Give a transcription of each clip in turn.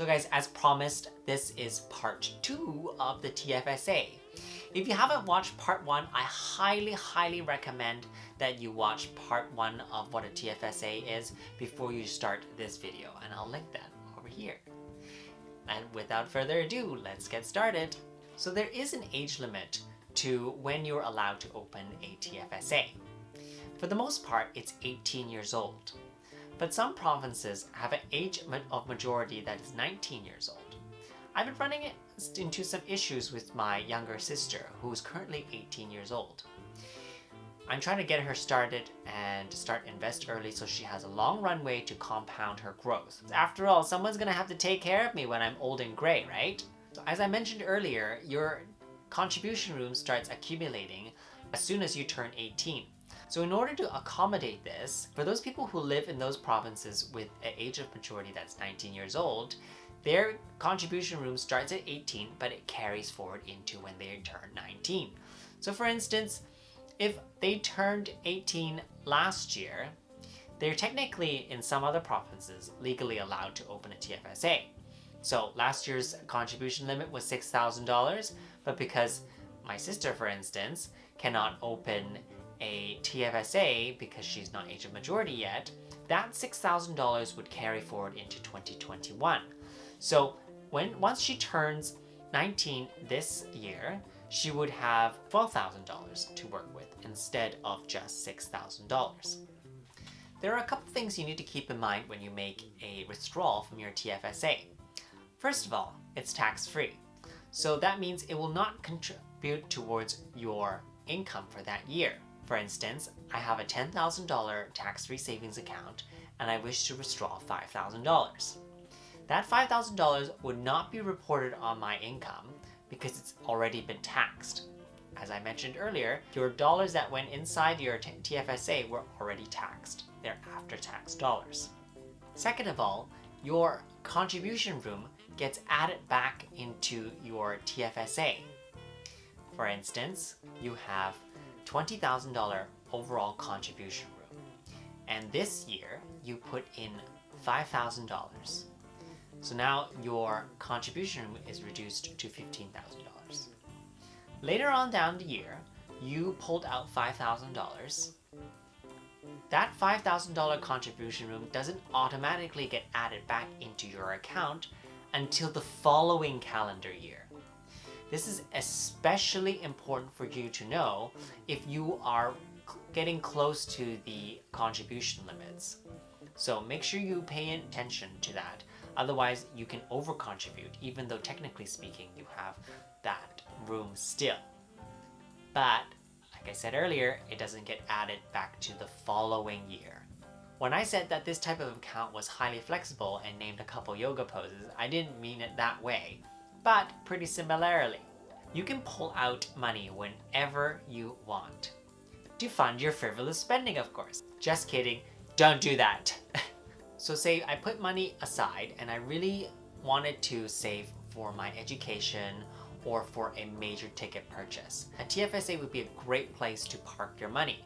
So guys, as promised, this is part 2 of the TFSA. If you haven't watched part 1, I highly recommend that you watch part 1 of what a TFSA is before you start this video, and I'll link that over here. And without further ado, let's get started. So there is an age limit to when you're allowed to open a TFSA. For the most part, it's 18 years old. But some provinces have an age of majority that is 19 years old. I've been running into some issues with my younger sister, who is currently 18 years old. I'm trying to get her started and to start invest early so she has a long runway to compound her growth. After all, someone's gonna have to take care of me when I'm old and gray, right? So as I mentioned earlier, your contribution room starts accumulating as soon as you turn 18. So in order to accommodate this, for those people who live in those provinces with an age of majority that's 19 years old, their contribution room starts at 18, but it carries forward into when they turn 19. So for instance, if they turned 18 last year, they're technically, in some other provinces, legally allowed to open a TFSA. So last year's contribution limit was $6,000, but because my sister, for instance, cannot open a TFSA because she's not age of majority yet, that $6,000 would carry forward into 2021. So once she turns 19 this year, she would have $12,000 to work with instead of just $6,000. There are a couple things you need to keep in mind when you make a withdrawal from your TFSA. First of all, it's tax-free. So that means it will not contribute towards your income for that year. For instance, I have a $10,000 tax-free savings account and I wish to withdraw $5,000. That $5,000 would not be reported on my income because it's already been taxed. As I mentioned earlier, your dollars that went inside your TFSA were already taxed. They're after-tax dollars. Second of all, your contribution room gets added back into your TFSA. For instance, you have $20,000 overall contribution room, and this year you put in $5,000. So now your contribution room is reduced to $15,000. Later on down the year, you pulled out $5,000. That $5,000 contribution room doesn't automatically get added back into your account until the following calendar year. This is especially important for you to know if you are getting close to the contribution limits. So make sure you pay attention to that. Otherwise, you can over-contribute, even though technically speaking, you have that room still. But, like I said earlier, it doesn't get added back to the following year. When I said that this type of account was highly flexible and named a couple yoga poses, I didn't mean it that way. But pretty similarly, you can pull out money whenever you want. To fund your frivolous spending, of course. Just kidding, don't do that. So say I put money aside and I really wanted to save for my education or for a major ticket purchase. A TFSA would be a great place to park your money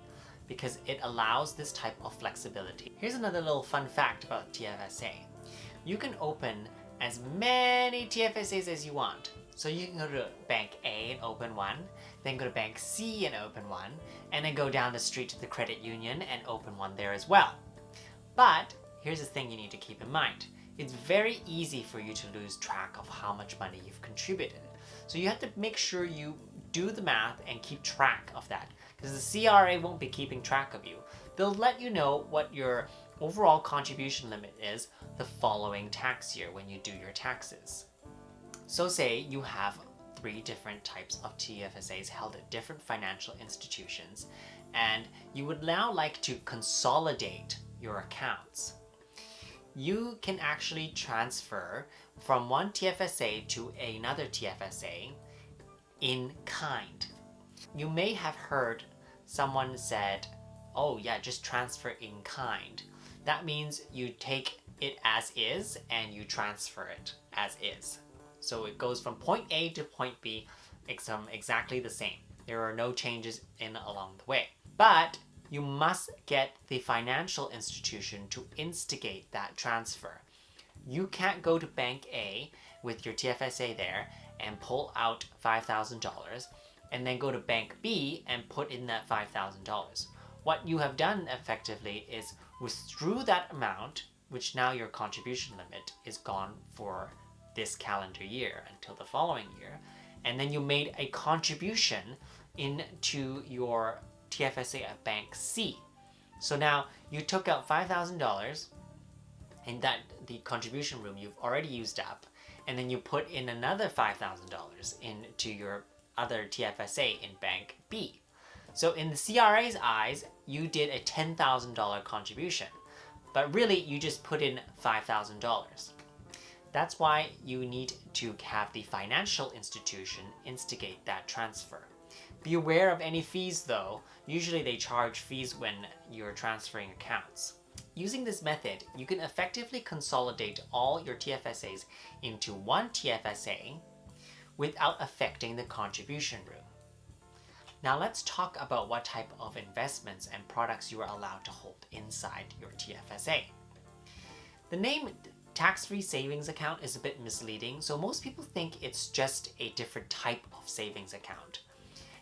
because it allows this type of flexibility. Here's another little fun fact about TFSA. You can open as many TFSAs as you want. So you can go to Bank A and open one, then go to Bank C and open one, and then go down the street to the credit union and open one there as well. But here's the thing you need to keep in mind. It's very easy for you to lose track of how much money you've contributed. So you have to make sure you do the math and keep track of that, because the CRA won't be keeping track of you. They'll let you know what your overall contribution limit is the following tax year when you do your taxes. So say you have 3 different types of TFSAs held at different financial institutions, and you would now like to consolidate your accounts. You can actually transfer from one TFSA to another TFSA in kind. You may have heard someone said, oh yeah, just transfer in kind. That means you take it as is and you transfer it as is. So it goes from point A to point B exactly the same. There are no changes along the way. But you must get the financial institution to instigate that transfer. You can't go to Bank A with your TFSA there and pull out $5,000 and then go to Bank B and put in that $5,000. What you have done effectively is withdrew that amount, which now your contribution limit is gone for this calendar year until the following year, and then you made a contribution into your TFSA at Bank C. So now you took out $5,000 and that the contribution room you've already used up, and then you put in another $5,000 into your other TFSA in Bank B. So in the CRA's eyes, you did a $10,000 contribution, but really you just put in $5,000. That's why you need to have the financial institution instigate that transfer. Be aware of any fees though. Usually they charge fees when you're transferring accounts. Using this method, you can effectively consolidate all your TFSAs into one TFSA without affecting the contribution room. Now let's talk about what type of investments and products you are allowed to hold inside your TFSA. The name tax-free savings account is a bit misleading, so most people think it's just a different type of savings account.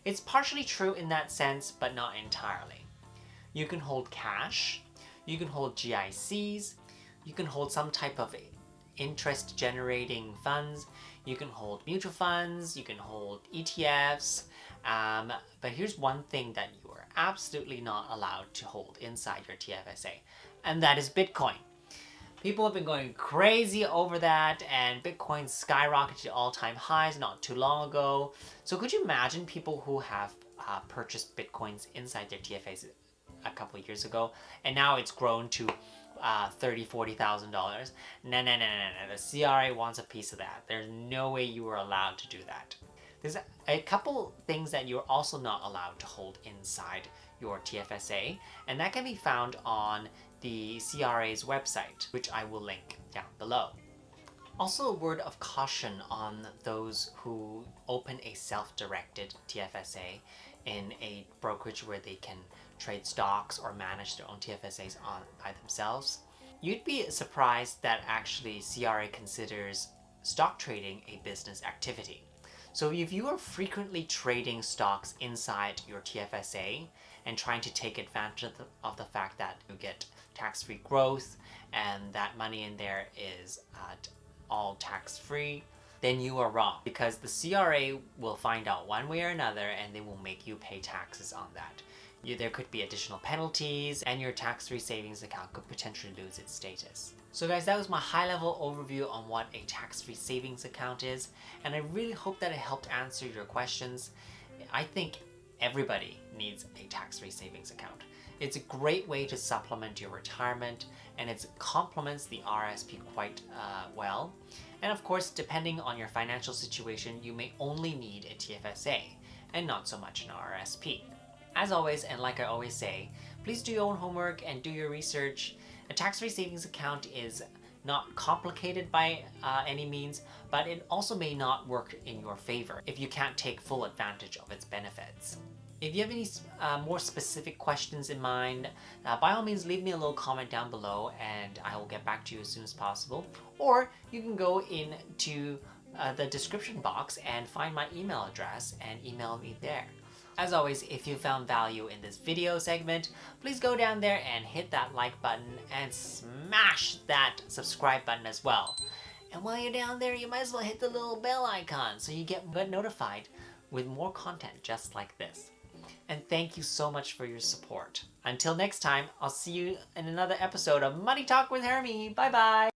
It's partially true in that sense, but not entirely. You can hold cash, you can hold GICs, you can hold some type of interest-generating funds, you can hold mutual funds, you can hold ETFs, but here's one thing that you are absolutely not allowed to hold inside your TFSA, and that is Bitcoin. People have been going crazy over that, and Bitcoin skyrocketed to all-time highs not too long ago. So could you imagine people who have purchased Bitcoins inside their TFSAs a couple of years ago, and now it's grown to $30,000, $40,000? No. The CRA wants a piece of that. There's no way you are allowed to do that. There's a couple things that you're also not allowed to hold inside your TFSA, and that can be found on the CRA's website, which I will link down below. Also, a word of caution on those who open a self-directed TFSA in a brokerage where they can trade stocks or manage their own TFSAs by themselves. You'd be surprised that actually CRA considers stock trading a business activity. So if you are frequently trading stocks inside your TFSA and trying to take advantage of the fact that you get tax-free growth and that money in there is all tax-free, then you are wrong, because the CRA will find out one way or another and they will make you pay taxes on that. There could be additional penalties and your tax-free savings account could potentially lose its status. So guys, that was my high-level overview on what a tax-free savings account is, and I really hope that it helped answer your questions. I think everybody needs a tax-free savings account. It's a great way to supplement your retirement, and it complements the RSP quite well. And of course, depending on your financial situation, you may only need a TFSA and not so much an RSP. As always, and like I always say, please do your own homework and do your research. A tax-free savings account is not complicated by any means, but it also may not work in your favor if you can't take full advantage of its benefits. If you have any more specific questions in mind, by all means leave me a little comment down below and I will get back to you as soon as possible. Or you can go into the description box and find my email address and email me there. As always, if you found value in this video segment, please go down there and hit that like button and smash that subscribe button as well. And while you're down there, you might as well hit the little bell icon so you get notified with more content just like this. And thank you so much for your support. Until next time, I'll see you in another episode of Money Talk with Hermie. Bye bye!